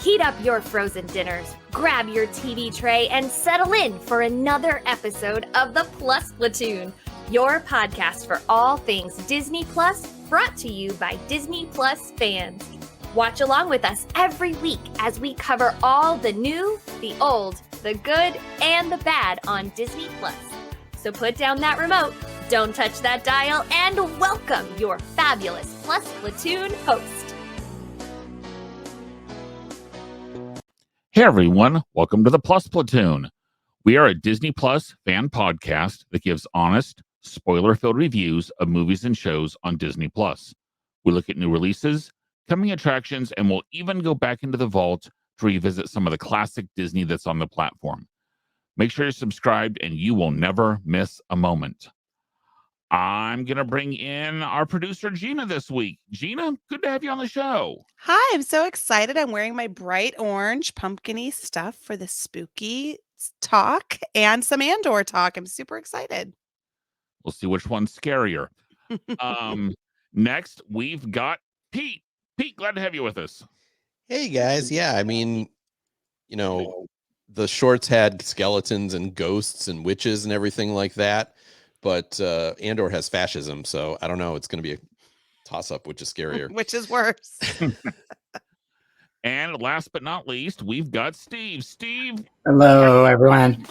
Heat up your frozen dinners, grab your TV tray, and settle in for another episode of the Plus Platoon, your podcast for all things Disney Plus, brought to you by Disney Plus fans. Watch along with us every week as we cover all the new, the old, the good, and the bad on Disney Plus. So put down that remote, don't touch that dial, and welcome your fabulous Plus Platoon host. Hey everyone, welcome to the Plus Platoon. We are a Disney Plus fan podcast that gives honest, spoiler-filled reviews of movies and shows on Disney Plus. We look at new releases, coming attractions, and we'll even go back into the vault to revisit some of the classic Disney that's on the platform. Make sure you're subscribed and you will never miss a moment. I'm going to bring in our producer, Gina, this week. Gina, good to have you on the show. Hi, I'm so excited. I'm wearing my bright orange pumpkin-y stuff for the spooky talk and some Andor talk. I'm super excited. We'll see which one's scarier. Next, we've got Pete. Pete, glad to have you with us. Hey, guys. Yeah, I mean, the shorts had skeletons and ghosts and witches and everything like that. But Andor has fascism, so I don't know. It's going to be a toss-up, which is scarier. Which is worse. And last but not least, we've got Steve. Steve. Hello, everyone.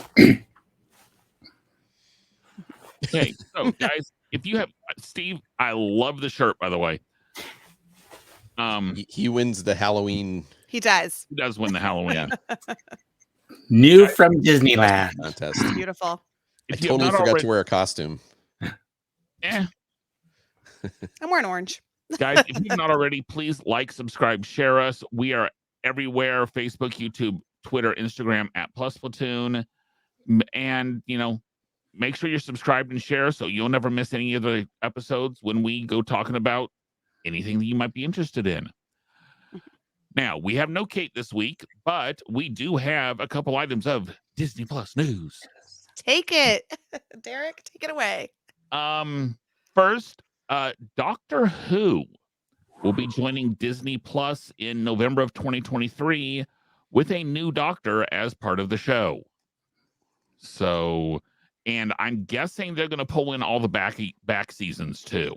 Okay, so guys, if you have Steve, I love the shirt, by the way. He wins the Halloween. He does. He does win the Halloween. New from Disneyland. Contest. Beautiful. I totally forgot to wear a costume. I'm wearing orange. Guys, if you've not already, please like, subscribe, share us. We are everywhere: Facebook, YouTube, Twitter, Instagram at Plus Platoon. And, make sure you're subscribed and share so you'll never miss any of the episodes when we go talking about anything that you might be interested in. Now, we have no Kate this week, but we do have a couple items of Disney Plus news. Take it. Derek, take it away. First, Doctor Who will be joining Disney Plus in November of 2023 with a new doctor as part of the show. So, and I'm guessing they're going to pull in all the back seasons too,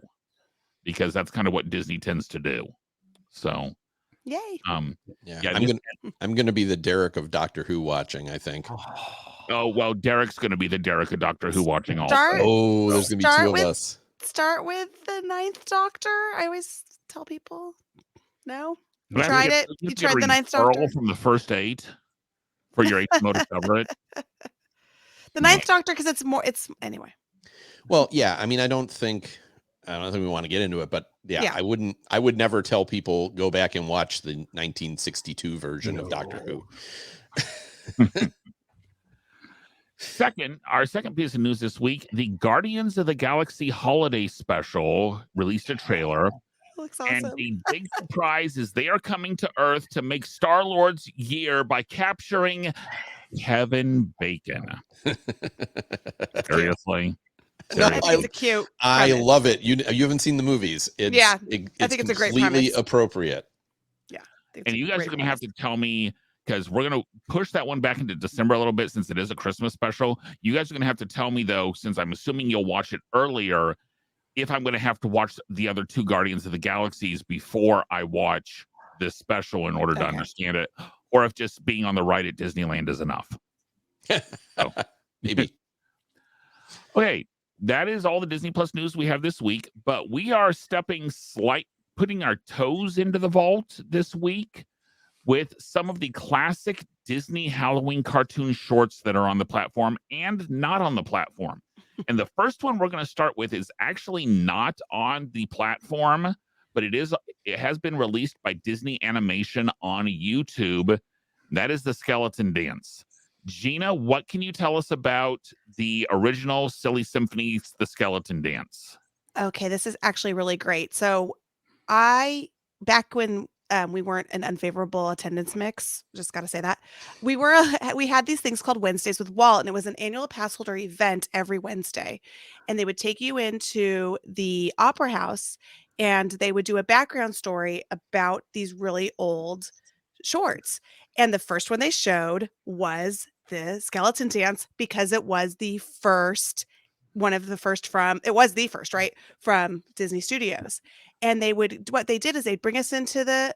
because that's kind of what Disney tends to do. So, yay. I'm gonna be the Derek of Doctor Who watching, I think. Oh, well, Derek's going to be the Derek of Doctor Who watching also. There's going to be two of us. Start with the 9th Doctor. I always tell people, no? You You tried it? You tried the 9th Doctor? From the first 8 for your HMO to cover it. The 9th Doctor, because anyway. Well, yeah, I mean, I don't think we want to get into it, but yeah. I would never tell people go back and watch the 1962 version of Doctor Who. Our second piece of news this week, the Guardians of the Galaxy Holiday Special released a trailer. Looks awesome. And the big surprise is they are coming to Earth to make Star-Lord's year by capturing Kevin Bacon. Seriously. No, it's cute. I love it. You haven't seen the movies. I think it's a great completely appropriate. Yeah. And you guys are going to have to tell me, because we're going to push that one back into December a little bit since it is a Christmas special. You guys are going to have to tell me, though, since I'm assuming you'll watch it earlier, if I'm going to have to watch the other two Guardians of the Galaxies before I watch this special in order to understand it, or if just being on the ride at Disneyland is enough. So. Maybe. Okay, that is all the Disney Plus news we have this week, but we are putting our toes into the vault this week with some of the classic Disney Halloween cartoon shorts that are on the platform and not on the platform. And the first one we're going to start with is actually not on the platform, but it has been released by Disney Animation on YouTube. That is the Skeleton Dance. Gina, what can you tell us about the original Silly Symphony's The Skeleton Dance? Okay, this is actually really great. So back when we weren't an unfavorable attendance mix, just got to say that, we had these things called Wednesdays with Walt, and it was an annual pass holder event every Wednesday. And they would take you into the Opera House and they would do a background story about these really old shorts. And the first one they showed was the skeleton dance because it was the first right, from Disney Studios. And what they did is they'd bring us into the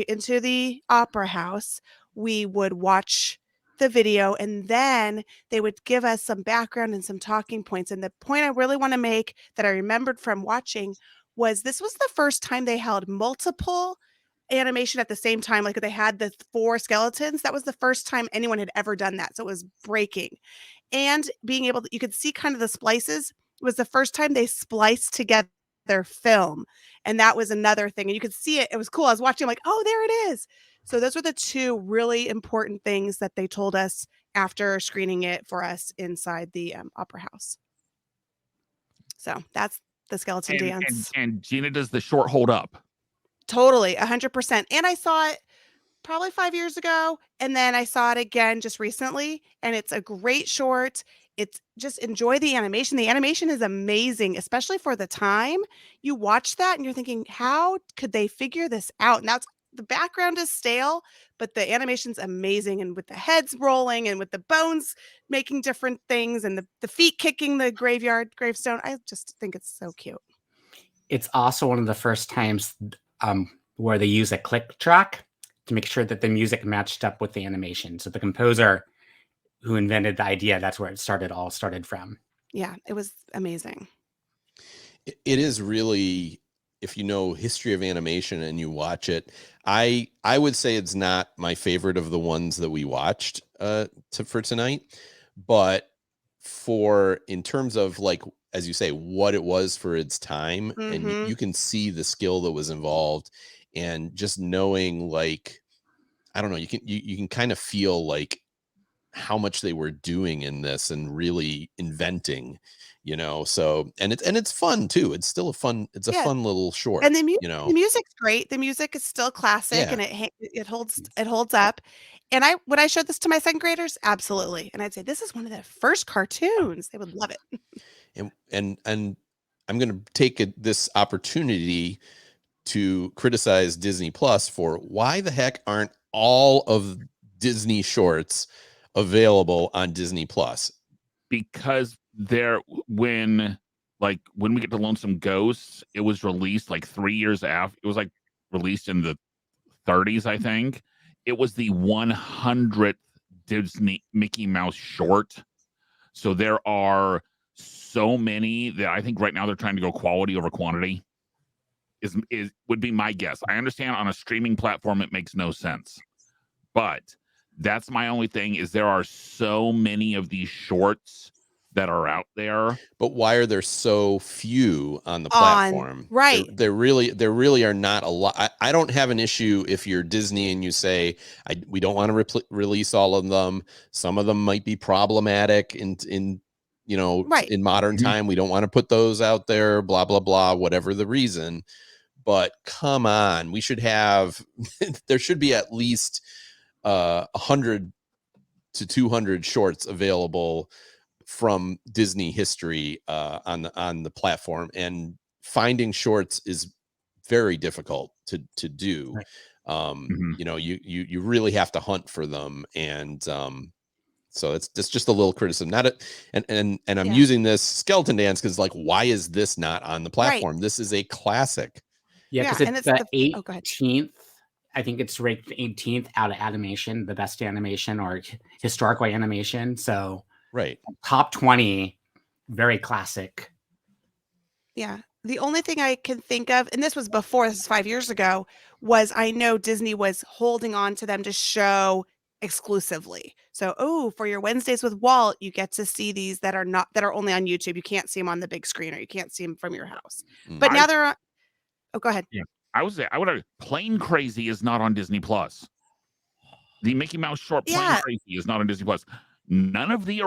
into the opera house. We would watch the video, and then they would give us some background and some talking points. And the point I really want to make that I remembered from watching was this was the first time they held multiple animation at the same time. Like they had the 4 skeletons. That was the first time anyone had ever done that. So it was breaking. And being able to, you could see kind of the splices. It was the first time they spliced together film. And that was another thing. And you could see it. It was cool. I was watching, like, oh, there it is. So those were the 2 really important things that they told us after screening it for us inside the opera house. So that's the skeleton dance. And Gina, does the short hold up? Totally, 100%. And I saw it probably 5 years ago, and then I saw it again just recently, and it's a great short. It's just enjoy the animation. The animation is amazing, especially for the time. You watch that and you're thinking, how could they figure this out? And that's the background is stale, but the animation's amazing. And with the heads rolling and with the bones making different things and the feet kicking the gravestone, I just think it's so cute. It's also one of the first times where they use a click track to make sure that the music matched up with the animation. So the composer who invented the idea, that's where it all started from. Yeah, it was amazing. It is really, if you know history of animation and you watch it, I would say it's not my favorite of the ones that we watched for tonight, but in terms of, like, as you say, what it was for its time, and you can see the skill that was involved, and just knowing, like, I don't know, you can kind of feel like how much they were doing in this and really inventing, so, and it's fun too. It's still a fun little short, and the music's great. The music is still classic, and it holds up. And would I show this to my 2nd graders? Absolutely. And I'd say this is one of the first cartoons. They would love it. and I'm going to take this opportunity to criticize Disney Plus for why the heck aren't all of Disney shorts available on Disney Plus? Because when we get to Lonesome Ghosts, it was released like 3 years after. It was like released in the 30s, I think. It was the 100th Disney Mickey Mouse short. So there are so many that I think right now they're trying to go quality over quantity. Would be my guess. I understand on a streaming platform it makes no sense, but that's my only thing. Is there are so many of these shorts that are out there. But why are there so few on the platform? Right. There really are not a lot. I don't have an issue if you're Disney and you say, we don't want to release all of them. Some of them might be problematic in modern time. We don't want to put those out there, blah, blah, blah, whatever the reason. But come on, we should have, there should be at least 100 to 200 shorts available from Disney history on the platform, and finding shorts is very difficult to do. You really have to hunt for them, and so it's just a little criticism. And I'm using this skeleton dance because, like, why is this not on the platform? This is a classic. Yeah, because it's the 18th. I think it's ranked 18th out of animation, the best animation or historical animation. So right, top 20, very classic. Yeah. The only thing I can think of, and this is 5 years ago, was I know Disney was holding on to them to show exclusively. So, for your Wednesdays with Walt, you get to see these that are only on YouTube. You can't see them on the big screen, or you can't see them from your house. But now they're on. Oh, go ahead. Yeah, I would have Plane Crazy is not on Disney Plus. The Mickey Mouse short Plane Crazy is not on Disney Plus. None of the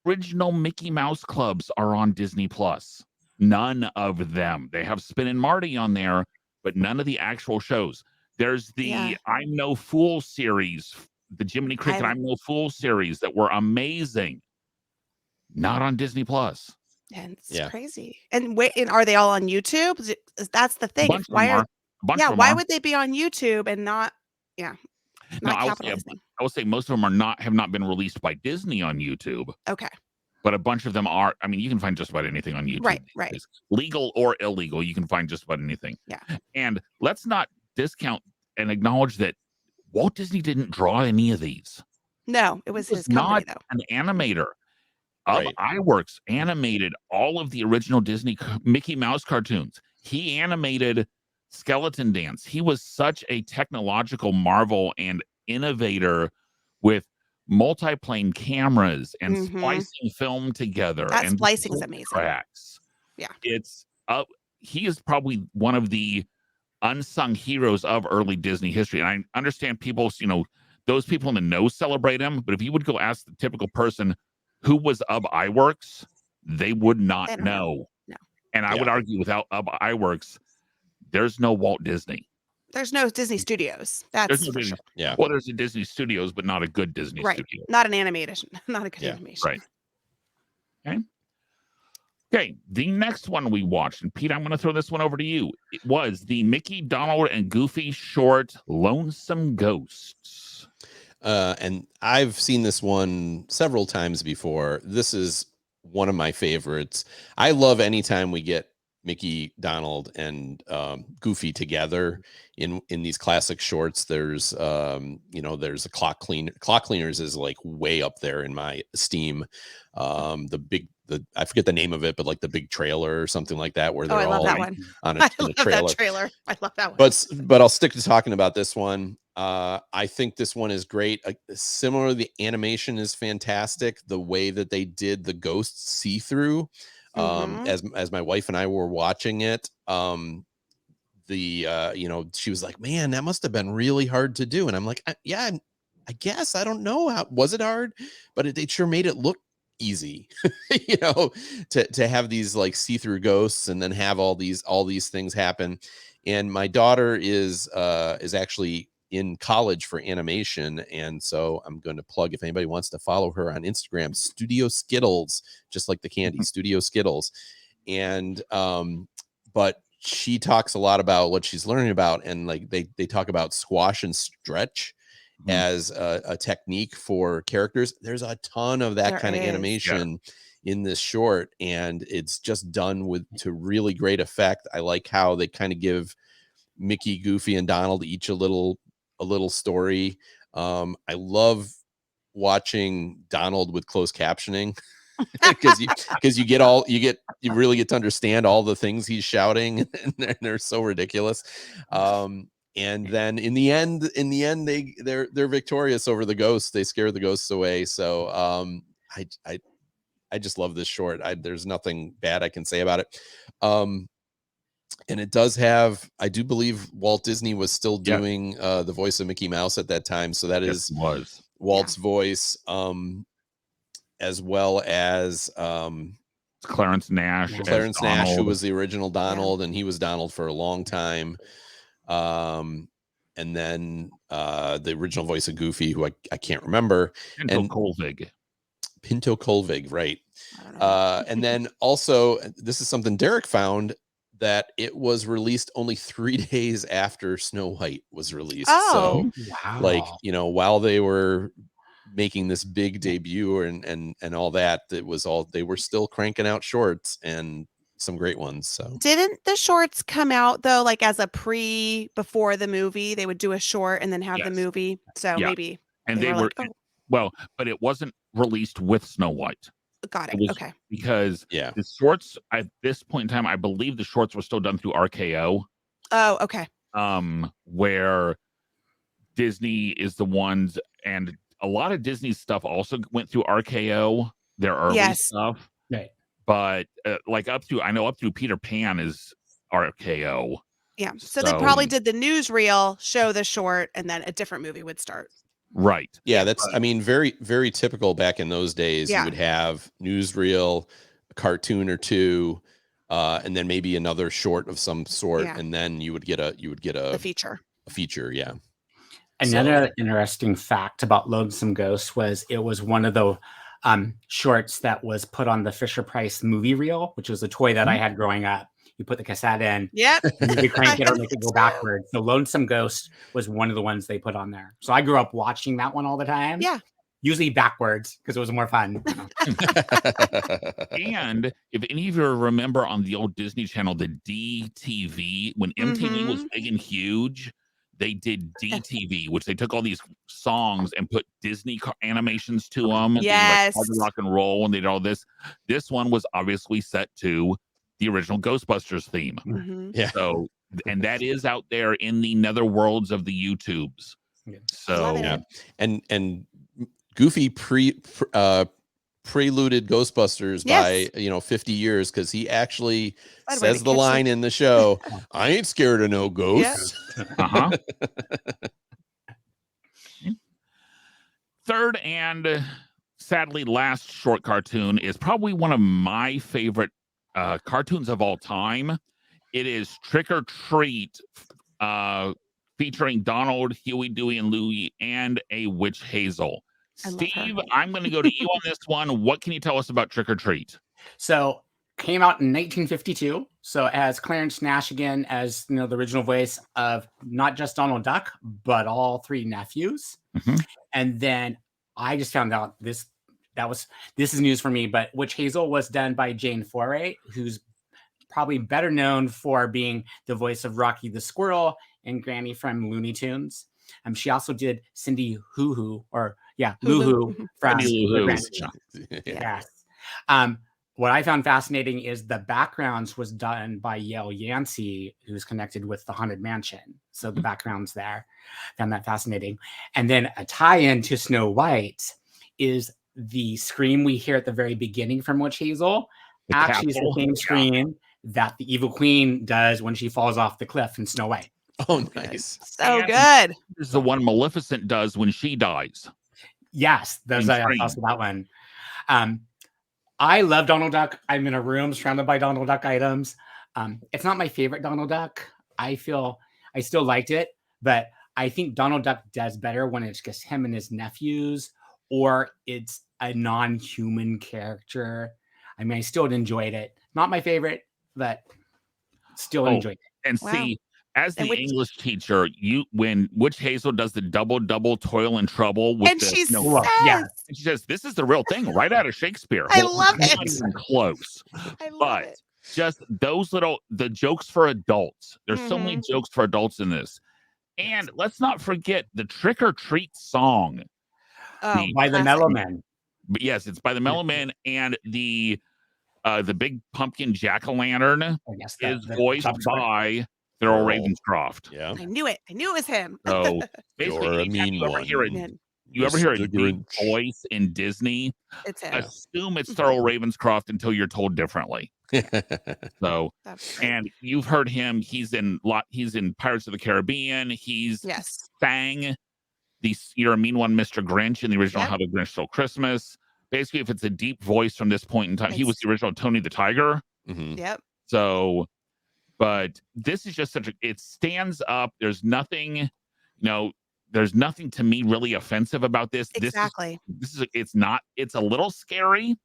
original Mickey Mouse clubs are on Disney Plus. None of them. They have Spin and Marty on there, but none of the actual shows. There's the I'm No Fool series, the Jiminy Cricket I'm No Fool series that were amazing. Not on Disney Plus. And it's crazy. And are they all on YouTube? That's the thing. Why would they be on YouTube and not Now, Not I capitalizing. will say most of them have not been released by Disney on YouTube, Okay. but a bunch of them are. I mean, you can find just about anything on YouTube. Right, these right. days. Legal or illegal, you can find just about anything. Yeah. And let's not discount and acknowledge that Walt Disney didn't draw any of these. No, it He was was his company not though. an animator. Ub Right. Iwerks animated all of the original Disney Mickey Mouse cartoons. He animated Skeleton Dance. He was such a technological marvel and innovator with multi-plane cameras and Mhm. splicing film together That and splicing is voice amazing. tracks. Yeah. It's he is probably one of the unsung heroes of early Disney history. And I understand people, those people in the know celebrate him, but if you would go ask the typical person who was Ub Iwerks, they would not They don't know. know. No. And I Yeah. would argue without Ub Iwerks, there's no Walt Disney. There's no Disney Studios. There's That's no for Disney. sure. Yeah. Well, there's a Disney Studios, but not a good Disney Right. studio. Not an animation. Not a good Yeah, animation. Right. Okay, the next one we watched, and Pete, I'm going to throw this one over to you. It was the Mickey, Donald, and Goofy short Lonesome Ghosts. And I've seen this one several times before. This is one of my favorites. I love anytime we get Mickey, Donald, and Goofy together in these classic shorts. There's there's a Clock Cleaners is like way up there in my esteem. I forget the name of it, but like the big trailer or something like that, where they're I love all that one. on I in a love trailer. that trailer. I love that one. But I'll stick to talking about this one. I think this one is great. Similar, the animation is fantastic. The way that they did the ghosts see through, as my wife and I were watching it, she was like, "Man, that must have been really hard to do." And I'm like, "Yeah, I guess. I don't know how was it hard, but it sure made it look easy." To have these like see-through ghosts and then have all these things happen. And my daughter is actually in college for animation, and so I'm going to plug, if anybody wants to follow her on Instagram, Studio Skittles, just like the candy, Studio Skittles. And but she talks a lot about what she's learning about, and like they talk about squash and stretch as a technique for characters. There's a ton of that kind of animation in this short, and it's just done to really great effect. I like how they kind of give Mickey, Goofy, and Donald each a little story. I love watching Donald with closed captioning because you really get to understand all the things he's shouting, and they're so ridiculous. And then in the end they're victorious over the ghosts. They scare the ghosts away. So I just love this short. There's nothing bad I can say about it. And it does have, I do believe Walt Disney was still doing the voice of Mickey Mouse at that time. So that is Walt's voice, as well as Clarence Nash. Clarence Nash, who was the original Donald, and he was Donald for a long time. And then the original voice of Goofy, who I can't remember. Pinto Colvig, right. And then also, this is something Derek found, that it was released only 3 days after Snow White was released. Oh, so wow. like, while they were making this big debut and all that, they were still cranking out shorts, and some great ones. So didn't the shorts come out though, like as a before the movie? They would do a short and then have the movie. So maybe. And they were like, well, but it wasn't released with Snow White. Got it. Okay. Because the shorts at this point in time, I believe the shorts were still done through RKO. Oh, okay. Where Disney is the ones, and a lot of Disney stuff also went through RKO, their early stuff. Right. But like up through Peter Pan is RKO. Yeah. So they probably did the newsreel, show the short, and then a different movie would start. Right. Yeah, that's very, very typical back in those days. You would have newsreel, a cartoon or two, and then maybe another short of some sort, and then you would get a feature. A feature, yeah. Another interesting fact about Lonesome Ghosts was it was one of the shorts that was put on the Fisher-Price movie reel, which was a toy that I had growing up. You put the cassette in, Yep. and you crank it or make it go backwards. So Lonesome Ghosts was one of the ones they put on there. So I grew up watching that one all the time. Yeah. Usually backwards because it was more fun. And if any of you remember on the old Disney Channel, the DTV, when MTV was big and huge, they did DTV, which they took all these songs and put Disney animations to them. Yes. They did, like, rock and roll, and they did all this. This one was obviously set to the original Ghostbusters theme. Yeah. So, and that is out there in the netherworlds of the YouTubes. So, Love it. And Goofy preluded Ghostbusters by 50 years, because he actually says the line in the show, "I ain't scared of no ghosts." Third and sadly last short cartoon is probably one of my favorite cartoons of all time. It is Trick or Treat, featuring Donald, Huey, Dewey, and Louie, and a witch Hazel. Steve, I'm going to go to you on this one. What can you tell us about Trick or Treat? So, came out in 1952. So, as Clarence Nash again, as the original voice of not just Donald Duck, but all three nephews. And then I just found out this is news for me, but Witch Hazel was done by Jane Foray, who's probably better known for being the voice of Rocky the Squirrel and Granny from Looney Tunes. She also did Cindy Lou Who from Yes. What I found fascinating is the backgrounds was done by Yale Yancey, who's connected with the Haunted Mansion. So the backgrounds there, found that fascinating. And then a tie-in to Snow White is the scream we hear at the very beginning from Witch Hazel. Actually, is the same scream that the Evil Queen does when she falls off the cliff in Snow White. Oh, nice. So good. This is the one Maleficent does when she dies. Yes, there's also that one. I love Donald Duck. I'm in a room surrounded by Donald Duck items. It's not my favorite Donald Duck. I feel I still liked it, but I think Donald Duck does better when it's just him and his nephews, or it's a non-human character. I mean, I still enjoyed it. Not my favorite, but still enjoyed it. And see, as the English teacher, when Witch Hazel does the double toil and trouble with and she says, and she says, "This is the real thing, right out of Shakespeare." I love it. Not even close. I love it. Just those the jokes for adults. There's so many jokes for adults in this. And let's not forget the Trick or Treat song. By the Mellow Men. But yes, it's by the Mellow Men, and the big pumpkin jack-o'-lantern is voiced by Thurl Ravenscroft. Yeah, I knew it. I knew it was him. So you're a mean one. You ever hear a deep voice in Disney? It's him. Assume it's Thurl Ravenscroft until you're told differently. So, and you've heard him. He's in Pirates of the Caribbean. He's sang the "You're a Mean One, Mr. Grinch" in the original How the Grinch Stole Christmas. Basically, if it's a deep voice from this point in time, he was the original Tony the Tiger. Yep. So, but this is just it stands up. There's nothing, there's nothing to me really offensive about this. Exactly. It's a little scary,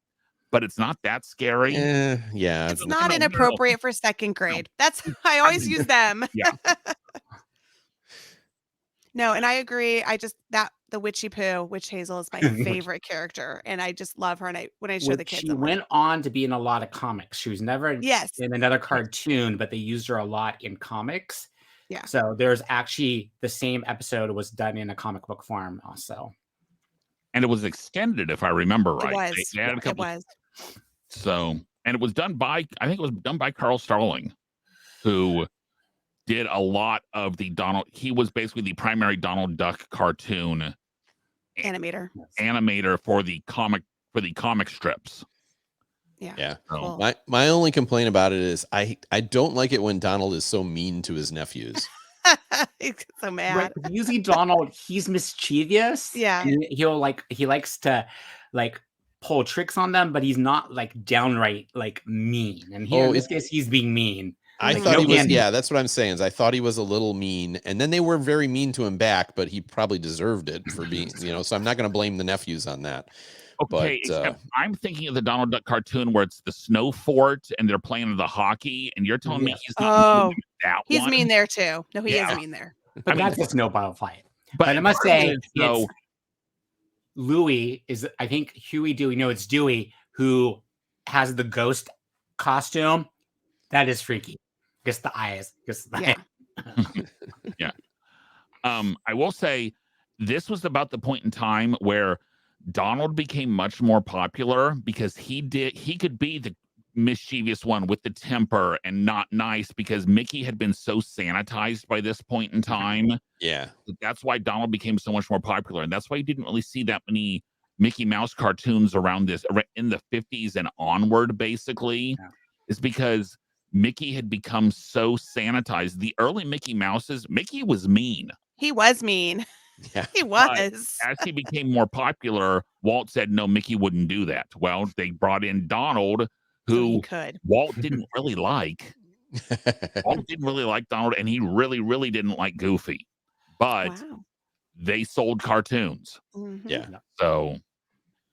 but it's not that scary. Yeah. It's not inappropriate for second grade. I always use them. Yeah. No, and I agree. The Witchy Poo, Witch Hazel, is my favorite character, and I just love her. And when I show the kids, she went on to be in a lot of comics. She was never in another cartoon, but they used her a lot in comics. Yeah. So there's actually the same episode was done in a comic book form also, and it was extended, if I remember right. It was. So, and it was done by Carl Starling, who did a lot of the Donald. He was basically the primary Donald Duck cartoon animator for the comic strips. Yeah. Cool. My only complaint about it is I don't like it when Donald is so mean to his nephews. He's so mad. Right. Usually Donald, he's mischievous. Yeah. And he likes to pull tricks on them, but he's not downright mean. And here in this case, he's being mean. I thought he was. Yeah, that's what I'm saying. Is I thought he was a little mean, and then they were very mean to him back. But he probably deserved it for being, So I'm not going to blame the nephews on that. Okay, except I'm thinking of the Donald Duck cartoon where it's the snow fort and they're playing the hockey, and you're telling me Yes. he's not mean in that He's one? mean there too. No, he Yeah. is mean there. But I mean, that's a snowball fight. but But I must part of it say, is, though, it's Louis is, I think, Huey, Dewey. No, it's Dewey who has the ghost costume. That is freaky. Just the eyes. Just the Yeah. yeah. I will say this was about the point in time where Donald became much more popular because he could be the mischievous one with the temper and not nice, because Mickey had been so sanitized by this point in time. Yeah. That's why Donald became so much more popular. And that's why you didn't really see that many Mickey Mouse cartoons around this in the 50s and onward, basically, is because Mickey had become so sanitized. The early Mickey Mouses, Mickey was mean. He was mean. Yeah. He was. As he became more popular, Walt said, no, Mickey wouldn't do that. Well, they brought in Donald, So he who could. Walt didn't really like. Walt didn't really like Donald, and he really, really didn't like Goofy. But Wow. they sold cartoons. Mhm. Yeah. So,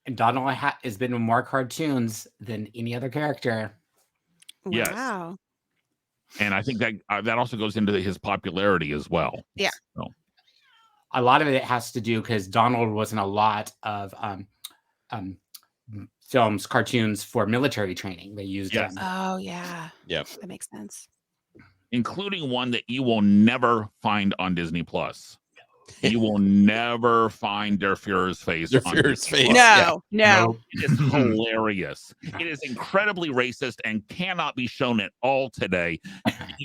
And Donald has been in more cartoons than any other character. Yes. Wow. and I think that that also goes into his popularity as well. Yeah. So, A lot of it has to do because Donald was in a lot of films, cartoons for military training. They used Yes. Oh yeah. Yep. That makes sense. including one that you will never find on Disney Plus. You will never find Der Fuhrer's face. Der on Fuhrer's Disney face. Plus. No, Yeah. no. It is hilarious. It is incredibly racist and cannot be shown at all today.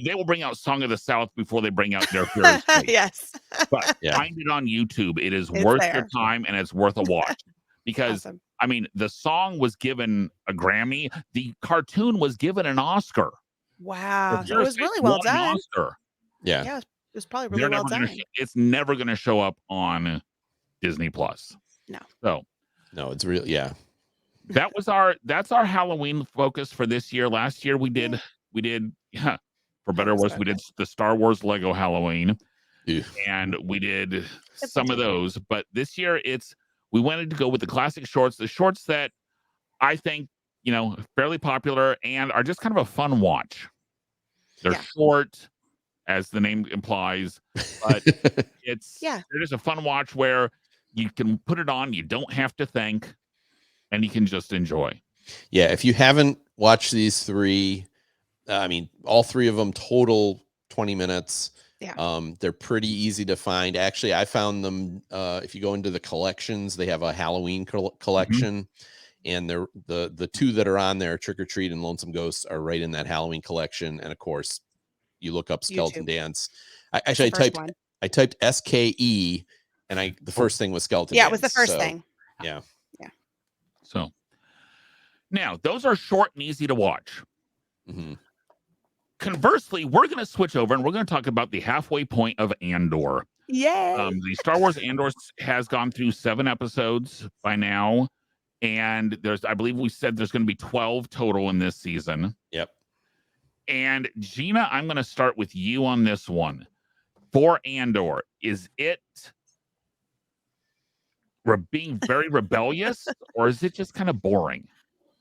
They will bring out Song of the South before they bring out Der Fuhrer's face. Yes. But Yeah. find it on YouTube. It is It's worth there. your time, and it's worth a watch. Because, Awesome. I mean, the song was given a Grammy. The cartoon was given an Oscar. Wow. Der So it was Fuhrer's really Face well won an done. Oscar. Yeah. Yeah, it was probably They're really well never done. gonna it's never going to show up on Disney Plus. No. So No, it's real. Yeah. that's our Halloween focus for this year. Last year we did yeah, for better or worse, we did the Star Wars Lego Halloween. Ew. And we did some of those, but this year we wanted to go with the classic shorts, the shorts that I think, fairly popular and are just kind of a fun watch. They're short, as the name implies, but they're just a fun watch where you can put it on, you don't have to think, and you can just enjoy. Yeah. If you haven't watched these three, all three of them total 20 minutes. Yeah. They're pretty easy to find. Actually, I found them. If you go into the collections, they have a Halloween collection, and they're the two that are on there, Trick or Treat and Lonesome Ghosts, are right in that Halloween collection. And of course, you look up Skeleton YouTube. Dance. I typed SKE, and the first thing was Skeleton Dance. Yeah, it was the first thing. Yeah. Yeah. So now those are short and easy to watch. Mm-hmm. Conversely, we're going to switch over and we're going to talk about the halfway point of Andor. Yay. The Star Wars Andor has gone through 7 episodes by now, and I believe we said there's going to be 12 total in this season. Yep. And Gina, I'm going to start with you on this one. For Andor, is it being very rebellious, or is it just kind of boring?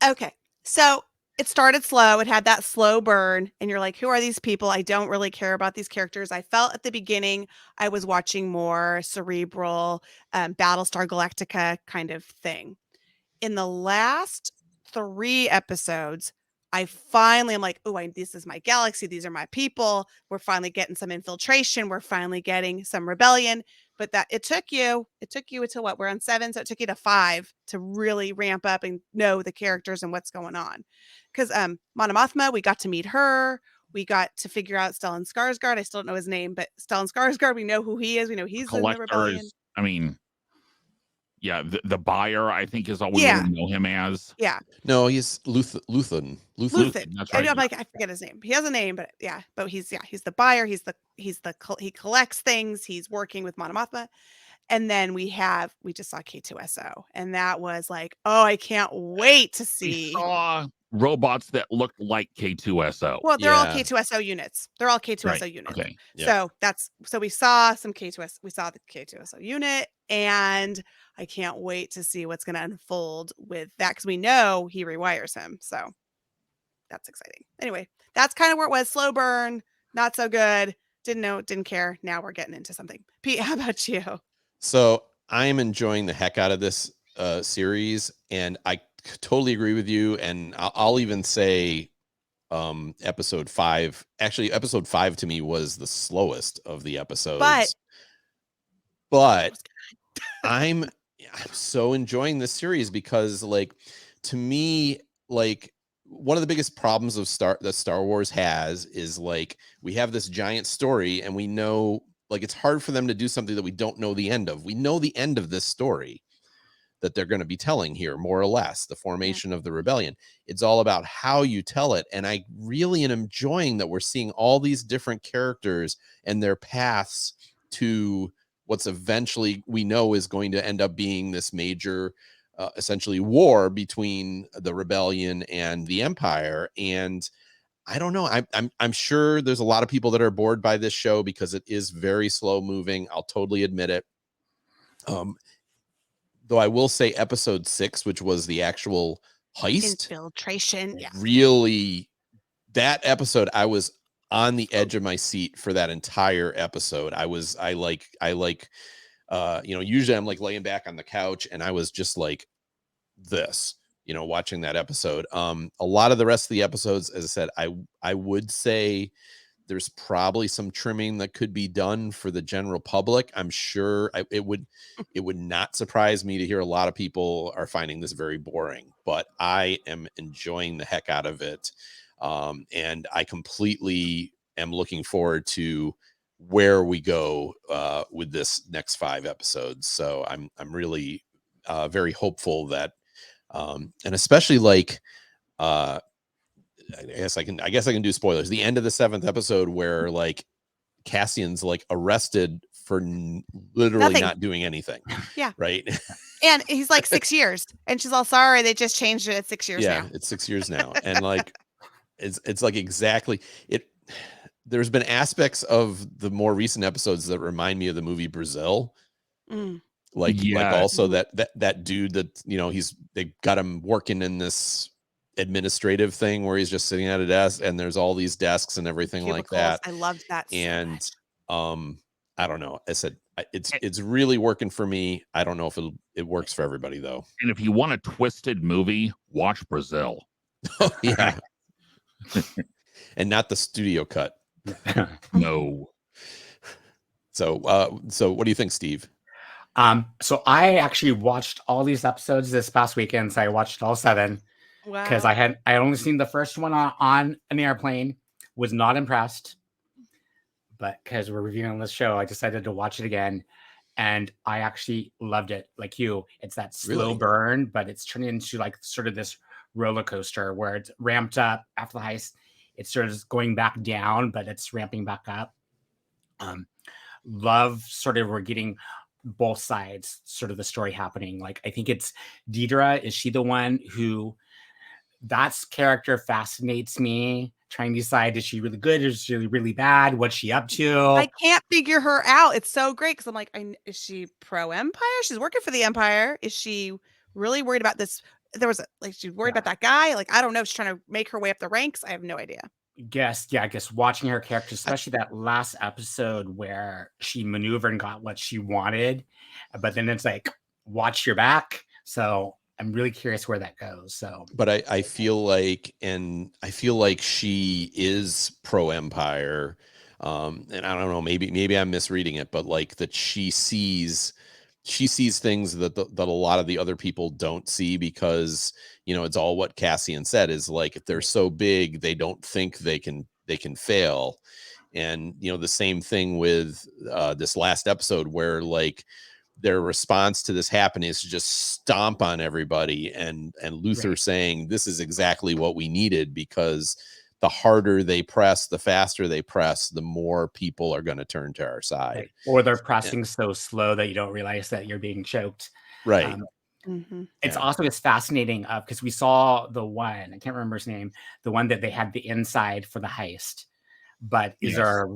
Okay. So it started slow. It had that slow burn, and you're like, who are these people? I don't really care about these characters. I felt at the beginning I was watching more cerebral Battlestar Galactica kind of thing. In the last 3 episodes, I'm like, oh, this is my galaxy. These are my people. We're finally getting some infiltration. We're finally getting some rebellion. But it took you until what? We're on 7. So it took you to 5 to really ramp up and know the characters and what's going on. Because Mon Mothma, we got to meet her. We got to figure out Stellan Skarsgård. I still don't know his name, but Stellan Skarsgård, we know who he is. We know he's in the rebellion. The buyer, I think, is all we really know him as. Yeah. No, he's Luthen. That's right. I'm like, I forget his name. He has a name, but he's the buyer. He collects things. He's working with Mon Mothma. And then we just saw K2SO, and that was like, oh, I can't wait to see. We saw robots that looked like K2SO. Well, they're all K2SO units. They're all K2SO units. Okay. So we saw some K2SO. We saw the K2SO unit, and I can't wait to see what's going to unfold with that because we know he rewires him. So that's exciting. Anyway, that's kind of where it was. Slow burn, not so good. Didn't know, didn't care. Now we're getting into something. Pete, how about you? So I am enjoying the heck out of this series, and I totally agree with you. And I'll even say episode 5. Actually, episode 5 to me was the slowest of the episodes. But I'm so enjoying this series because, like, to me, like, one of the biggest problems of Star Wars has is, like, we have this giant story and we know, like, it's hard for them to do something that we don't know the end of. We know the end of this story that they're going to be telling here, more or less, the formation of the rebellion. It's all about how you tell it. And I really am enjoying that we're seeing all these different characters and their paths to what's eventually we know is going to end up being this major essentially war between the rebellion and the Empire. And I don't know. I'm sure there's a lot of people that are bored by this show because it is very slow moving. I'll totally admit it. Though I will say episode 6, which was the actual heist, Infiltration. Yeah. Really, that episode, I was on the edge of my seat for that entire episode. Usually I'm like laying back on the couch and I was just like this, watching that episode. A lot of the rest of the episodes, as I said, I would say there's probably some trimming that could be done for the general public. I'm sure it would not surprise me to hear a lot of people are finding this very boring, but I am enjoying the heck out of it. And I completely am looking forward to where we go with this next 5 episodes. So I'm really very hopeful that, and especially like, I guess I can do spoilers. The end of the 7th episode where like Cassian's like arrested for literally not doing anything. Yeah. Right. And he's like 6 years and she's all sorry. They just changed it at 6 years now. It's 6 years now. And like, it's like exactly it. There's been aspects of the more recent episodes that remind me of the movie Brazil. Like also that dude that, they got him working in this administrative thing where he's just sitting at a desk and there's all these desks and everything Cubicles. like that. I loved that. And so much. I don't know. I said it's really working for me. I don't know if it works for everybody though. And if you want a twisted movie, watch Brazil. Oh, yeah. And not the studio cut. No. So what do you think, Steve? So I actually watched all these episodes this past weekend. So I watched all 7 because I had only seen the first one on an airplane. Was not impressed, but because we're reviewing this show, I decided to watch it again, and I actually loved it. Like you, it's that slow burn, but it's turned into like sort of this roller coaster where it's ramped up after the heist. It's sort of going back down, but it's ramping back up. Love sort of we're getting both sides, sort of the story happening. Like I think it's Deidre. Is she the one who that's character fascinates me? Trying to decide, is she really good? Is she really bad? What's she up to? I can't figure her out. It's so great because I'm like, is she pro Empire? She's working for the Empire. Is she really worried about this? There was she's worried about that guy. Like, I don't know. She's trying to make her way up the ranks. I have no idea. I guess watching her character, especially that last episode where she maneuvered and got what she wanted, but then it's like, watch your back. So I'm really curious where that goes. So, but I feel like she is pro Empire, and I don't know, maybe I'm misreading it, but like that she sees things that a lot of the other people don't see because it's all what Cassian said is like if they're so big they don't think they can fail, and the same thing with this last episode where like their response to this happening is to just stomp on everybody and Luther saying this is exactly what we needed because the harder they press, the faster they press, the more people are going to turn to our side. Right. Or they're pressing so slow that you don't realize that you're being choked. Right. It's also it's fascinating because we saw the one, I can't remember his name, the one that they had the inside for the heist. But is there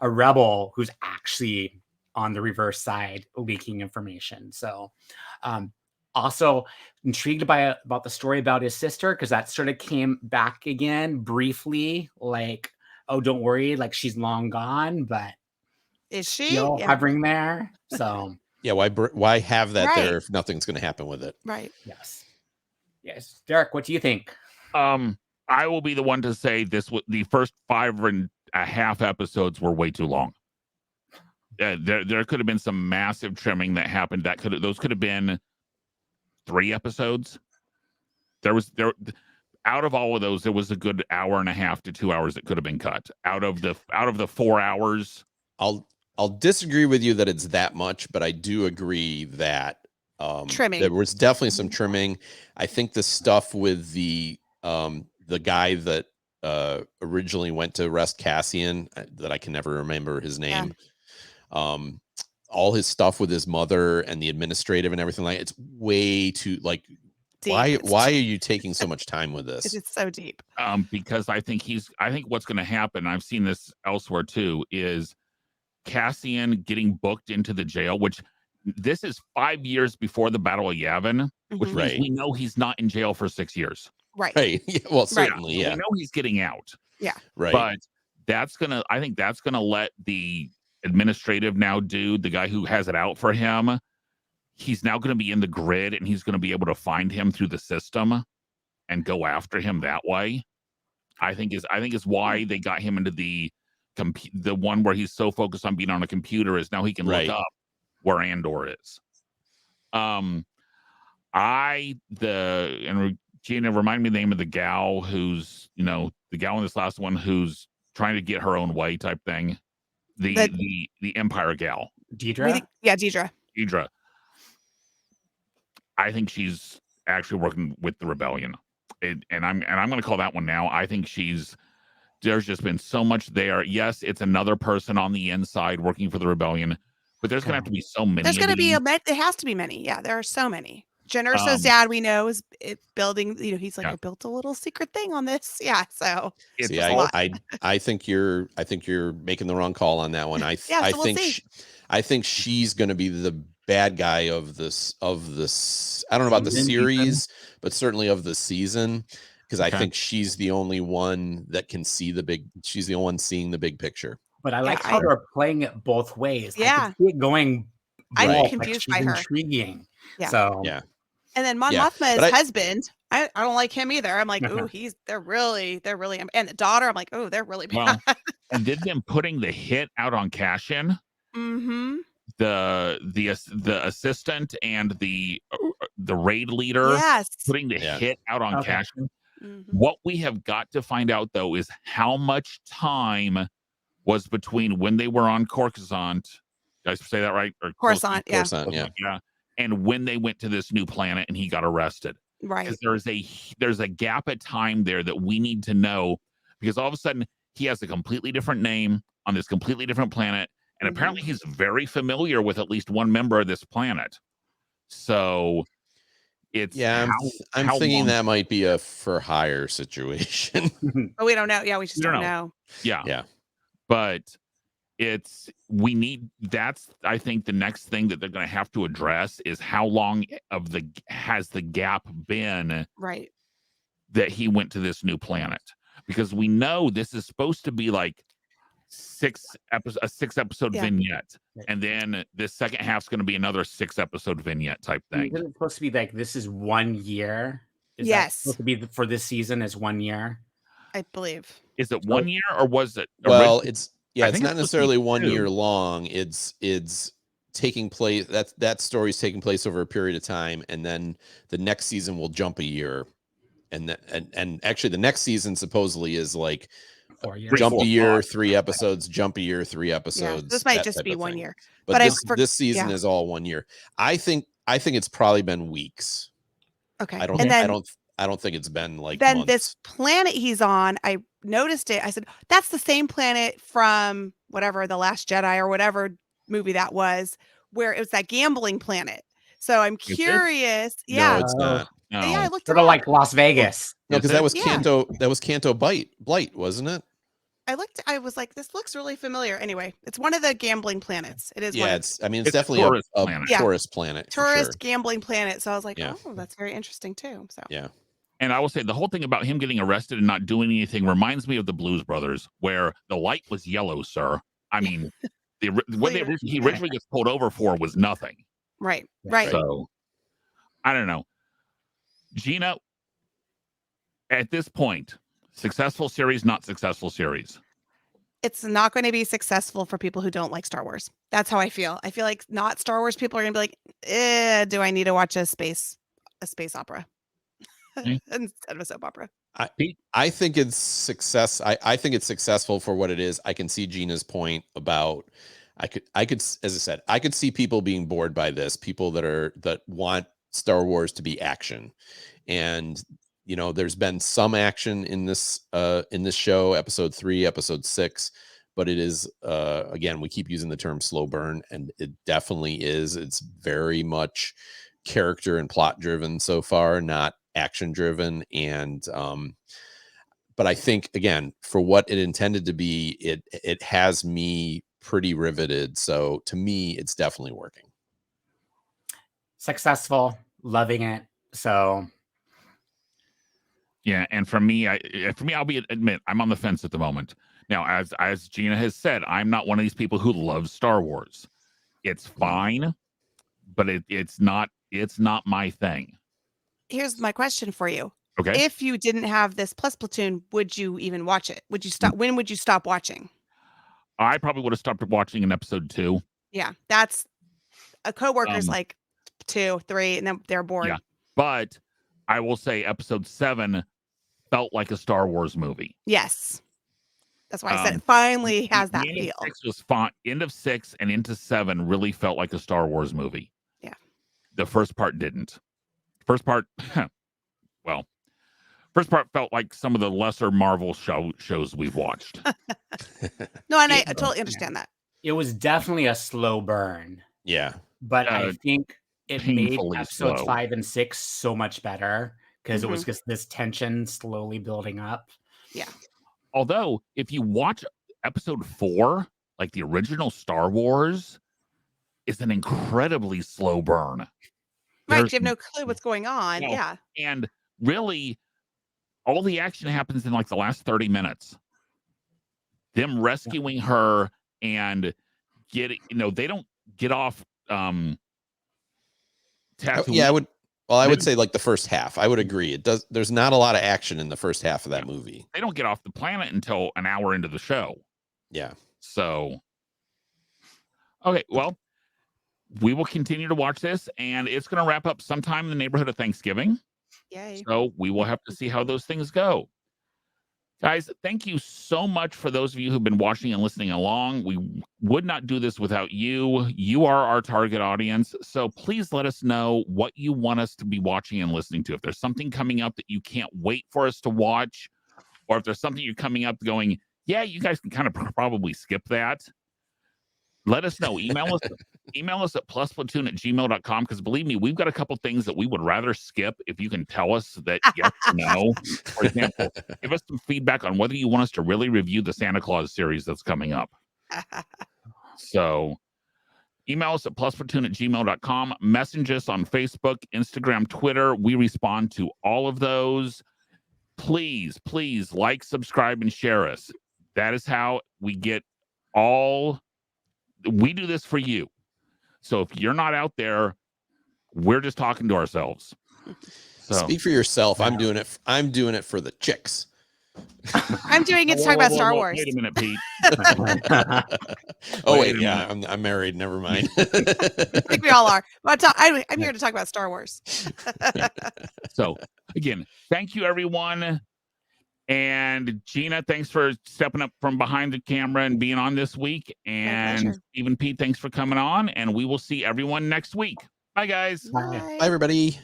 a rebel who's actually on the reverse side leaking information. So also intrigued about the story about his sister, because that sort of came back again briefly, like, oh, don't worry, like she's long gone, but Is she? still Yeah. hovering there. So Yeah, why have that Right. there if nothing's going to happen with it? Right. yes, Derek, what do you think? I will be the one to say the first 5.5 episodes were way too long. There could have been some massive trimming that happened. Those could have been 3 episodes. Out of all of those, there was a good 1.5 to 2 hours that could have been cut out of the 4 hours. I'll disagree with you that it's that much, but I do agree that Trimming. there was definitely some trimming. I think the stuff with the guy that originally went to arrest Cassian, that I can never remember his name. All his stuff with his mother and the administrative and everything, like, it's way too, like, Deep. why are you taking so much time with this? It's so deep. Because I think what's going to happen, I've seen this elsewhere too, is Cassian getting booked into the jail, which this is 5 years before the Battle of Yavin, which means Right. we know he's not in jail for 6 years. Right. Right. Yeah, well, certainly, So yeah. we know he's getting out. Yeah. Right. But I think that's gonna let the administrative now dude, the guy who has it out for him, he's now going to be in the grid, and he's going to be able to find him through the system and go after him that way. I think is why they got him into the one where he's so focused on being on a computer is now he can look up where Andor is. And Gina, remind me the name of the gal who's, the gal in this last one who's trying to get her own way type thing. The Empire gal. Deidre? Deidre. I think she's actually working with the rebellion. And I'm going to call that one now. I think there's just been so much there. Yes, it's another person on the inside working for the rebellion, but there's going to have to be so many. There's going to be it has to be many. Yeah, there are so many. Jen Erso's dad, we know, is building. He's like, I built a little secret thing on this. Yeah, so it's I think you're making the wrong call on that one. I think she's going to be the bad guy of this. I don't know about the series, but certainly of the season, because I think she's the only one that can see she's the only one seeing the big picture. But I like how they're playing it both ways. Yeah, I can see it going. I'm confused by her. Intriguing. Yeah. So yeah. And then Mon Mothma's husband, I don't like him either. I'm like, ooh, they're really, and the daughter, I'm like, oh, they're really bad. Well, and did them putting the hit out on Cassian? Mm-hmm. The assistant and the raid leader, putting the hit out on Cassian. Mm-hmm. What we have got to find out though is how much time was between when they were on Coruscant. Did I say that right? Or Coruscant, yeah. And when they went to this new planet and he got arrested. Right. Because there's a gap of time there that we need to know, because all of a sudden he has a completely different name on this completely different planet. And apparently he's very familiar with at least one member of this planet. So it's I'm thinking that might be a for hire situation. But we don't know. Yeah, we just don't know. Yeah. But that's I think the next thing that they're going to have to address is how long has the gap been that he went to this new planet, because we know this is supposed to be like a 6-episode vignette, and then the second half's going to be another 6-episode vignette type thing. Isn't it supposed to be like this is 1 year? Is yes, that supposed to be for this season is 1 year? I believe. Is it 1 year or was it? Well, it's not necessarily 1 year long. It's taking place. That story's taking place over a period of time, and then the next season will jump a year, and actually the next season supposedly is like 4 years. Jump a year, 3 episodes. Jump a year, 3 episodes. Yeah, this might just be 1 year. But this season is all 1 year. I think it's probably been weeks. Okay. I don't think it's been like then months. This planet he's on, I noticed it. I said, that's the same planet from whatever, The Last Jedi or whatever movie that was, where it was that gambling planet. So I'm curious. No, it's not. No. Yeah, I looked sort of like Las Vegas. No, because that was Canto. That was Canto Blight, wasn't it? I was like, this looks really familiar. Anyway, it's one of the gambling planets. It is one Yeah, of it's It's a definitely tourist a planet. Yeah. tourist planet. for tourist sure. gambling planet. So I was like, Yeah. oh, that's very interesting too. So Yeah. And I will say the whole thing about him getting arrested and not doing anything reminds me of the Blues Brothers, where the light was yellow, sir. I mean, what he originally gets pulled over for was nothing. right. So I don't know. Gina, at this point, successful series, not successful series. It's not going to be successful for people who don't like Star Wars. That's how I feel. I feel like not Star Wars people are going to be like, do I need to watch a space opera instead of a soap opera? I think it's success. I think it's successful for what it is. I can see Gina's point about I could as I said, I could see people being bored by this, people that want Star Wars to be action. And there's been some action in this show, episode 3, episode 6, but it is again, we keep using the term slow burn, and it definitely is. It's very much character and plot driven so far, not action driven. And but I think, again, for what it intended to be, it has me pretty riveted. So to me, it's definitely working. Successful, loving it. So Yeah, and for me, I'll admit I'm on the fence at the moment. Now, as Gina has said, I'm not one of these people who loves Star Wars. It's fine, but it's not my thing. Here's my question for you. Okay. If you didn't have this plus Platoon, would you even watch it? Would you stop? When would you stop watching? I probably would have stopped watching in episode 2. Yeah, that's a coworker's like 2, 3, and then they're bored. Yeah, but I will say episode 7 felt like a Star Wars movie. Yes. That's why I said it finally has that the end feel. Of 6 was fun. End of 6 and into 7 really felt like a Star Wars movie. Yeah. The first part didn't. First part, first part felt like some of the lesser Marvel shows we've watched. No, and I totally understand that. it was definitely a slow burn, Yeah. but I think it made painfully episodes slow. 5 and 6 so much better because it was Mm-hmm. just this tension slowly building up. Yeah. Although, if you watch episode 4, like the original Star Wars, is an incredibly slow burn. Right, There's you have no clue what's going on. no- Yeah. And really, all the action happens in like the last 30 minutes. Them rescuing her and getting, they don't get off Tatooine. Yeah, I would say like the first half. I would agree. There's not a lot of action in the first half of that movie. They don't get off the planet until an hour into the show. Yeah. So, okay, well, we will continue to watch this, and it's going to wrap up sometime in the neighborhood of Thanksgiving. Yay. So we will have to see how those things go. Guys, thank you so much for those of you who've been watching and listening along. We would not do this without you. You are our target audience. So please let us know what you want us to be watching and listening to. If there's something coming up that you can't wait for us to watch, or if there's something you're coming up going, yeah, you guys can kind of probably skip that. Let us know. Email us at plusplatoon@gmail.com, because believe me, we've got a couple things that we would rather skip if you can tell us that yes or no. For example, give us some feedback on whether you want us to really review the Santa Claus series that's coming up. So email us at plusplatoon@gmail.com. Message us on Facebook, Instagram, Twitter. We respond to all of those. Please like, subscribe, and share us. That is how we get we do this for you. So if you're not out there, we're just talking to ourselves. So Speak for yourself. I'm doing it for the chicks. I'm doing it to talk about Star Wars. Wait a minute, Pete. Oh Wait wait, a yeah, I'm married. Never mind. I think we all are. But I'm here to talk about Star Wars. So again, thank you, everyone. And Gina, thanks for stepping up from behind the camera and being on this week. And pleasure. Stephen Pete, thanks for coming on. And we will see everyone next week. Bye, guys. Bye. Bye, everybody.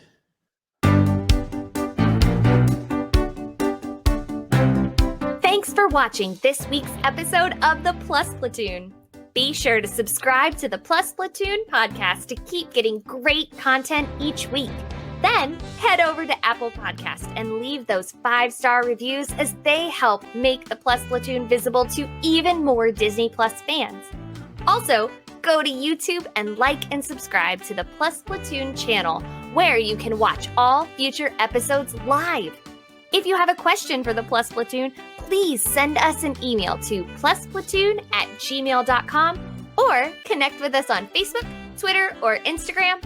Thanks for watching this week's episode of the Plus Platoon. Be sure to subscribe to the Plus Platoon podcast to keep getting great content each week. Then head over to Apple Podcast and leave those 5-star reviews as they help make the Plus Platoon visible to even more Disney Plus fans. Also, go to YouTube and like and subscribe to the Plus Platoon channel, where you can watch all future episodes live. If you have a question for the Plus Platoon, please send us an email to plusplatoon@gmail.com or connect with us on Facebook, Twitter, or Instagram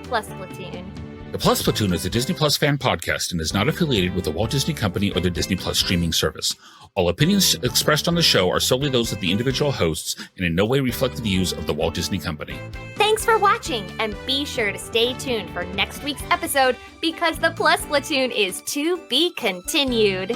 @PlusPlatoon. The Plus Platoon is a Disney Plus fan podcast and is not affiliated with the Walt Disney Company or the Disney Plus streaming service. All opinions expressed on the show are solely those of the individual hosts and in no way reflect the views of the Walt Disney Company. Thanks for watching, and be sure to stay tuned for next week's episode because the Plus Platoon is to be continued.